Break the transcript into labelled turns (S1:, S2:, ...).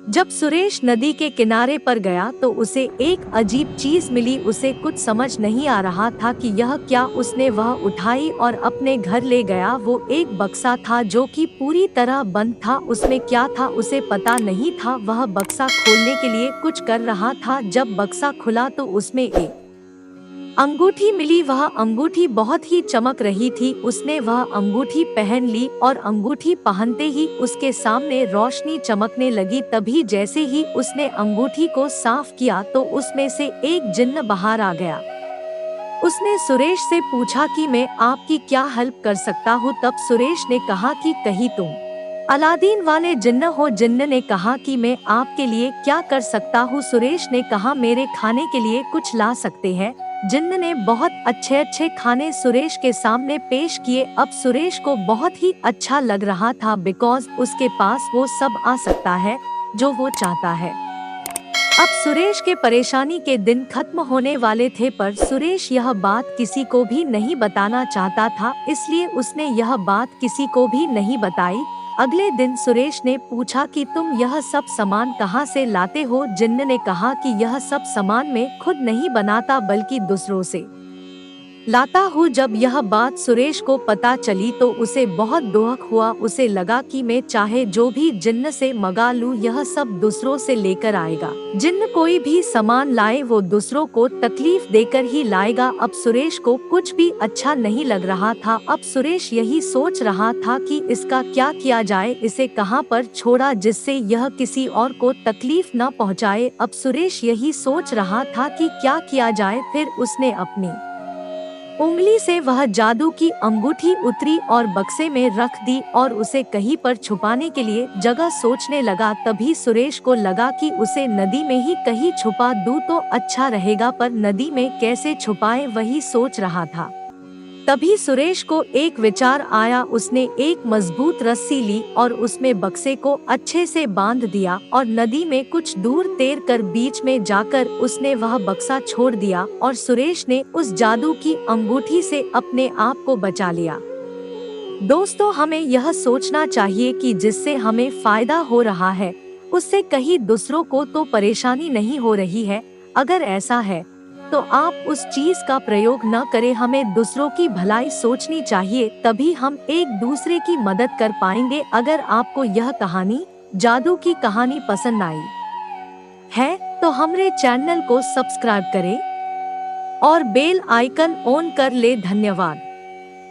S1: जब सुरेश नदी के किनारे पर गया तो उसे एक अजीब चीज मिली। उसे कुछ समझ नहीं आ रहा था कि यह क्या। उसने वह उठाई और अपने घर ले गया। वो एक बक्सा था जो कि पूरी तरह बंद था। उसमें क्या था उसे पता नहीं था। वह बक्सा खोलने के लिए कुछ कर रहा था। जब बक्सा खुला तो उसमें एक अंगूठी मिली। वह अंगूठी बहुत ही चमक रही थी। उसने वह अंगूठी पहन ली और अंगूठी पहनते ही उसके सामने रोशनी चमकने लगी। तभी जैसे ही उसने अंगूठी को साफ किया तो उसमें से एक जिन्न बाहर आ गया। उसने सुरेश से पूछा कि मैं आपकी क्या हेल्प कर सकता हूँ। तब सुरेश ने कहा कि कहीं तुम अलादीन वाले जिन्न हो। जिन्न ने कहा कि मैं आपके लिए क्या कर सकता हूँ। सुरेश ने कहा मेरे खाने के लिए कुछ ला सकते हैं। जिन्न ने बहुत अच्छे अच्छे खाने सुरेश के सामने पेश किए। अब सुरेश को बहुत ही अच्छा लग रहा था बिकॉज उसके पास वो सब आ सकता है जो वो चाहता है। अब सुरेश के परेशानी के दिन खत्म होने वाले थे, पर सुरेश यह बात किसी को भी नहीं बताना चाहता था, इसलिए उसने यह बात किसी को भी नहीं बताई। अगले दिन सुरेश ने पूछा कि तुम यह सब सामान कहाँ से लाते हो। जिन्न ने कहा कि यह सब सामान मैं खुद नहीं बनाता बल्कि दूसरों से लाता हूँ। जब यह बात सुरेश को पता चली तो उसे बहुत दुख हुआ। उसे लगा कि मैं चाहे जो भी जिन्न से मंगा लूँ यह सब दूसरों से लेकर आएगा। जिन्न कोई भी सामान लाए वो दूसरों को तकलीफ देकर ही लाएगा। अब सुरेश को कुछ भी अच्छा नहीं लग रहा था। अब सुरेश यही सोच रहा था कि इसका क्या किया जाए, इसे कहाँ पर छोड़ा जिससे यह किसी और को तकलीफ न पहुँचाए। अब सुरेश यही सोच रहा था कि क्या किया जाए। फिर उसने अपनी उंगली से वह जादू की अंगूठी उतरी और बक्से में रख दी और उसे कहीं पर छुपाने के लिए जगह सोचने लगा। तभी सुरेश को लगा कि उसे नदी में ही कहीं छुपा दूं तो अच्छा रहेगा, पर नदी में कैसे छुपाए वही सोच रहा था। तभी सुरेश को एक विचार आया। उसने एक मजबूत रस्सी ली और उसमें बक्से को अच्छे से बांध दिया और नदी में कुछ दूर तैर कर बीच में जाकर उसने वह बक्सा छोड़ दिया और सुरेश ने उस जादू की अंगूठी से अपने आप को बचा लिया। दोस्तों, हमें यह सोचना चाहिए कि जिससे हमें फायदा हो रहा है उससे कहीं दूसरों को तो परेशानी नहीं हो रही है। अगर ऐसा है तो आप उस चीज का प्रयोग न करें। हमें दूसरों की भलाई सोचनी चाहिए, तभी हम एक दूसरे की मदद कर पाएंगे। अगर आपको यह कहानी जादू की कहानी पसंद आई है तो हमारे चैनल को सब्सक्राइब करें और बेल आइकन ऑन कर ले। धन्यवाद।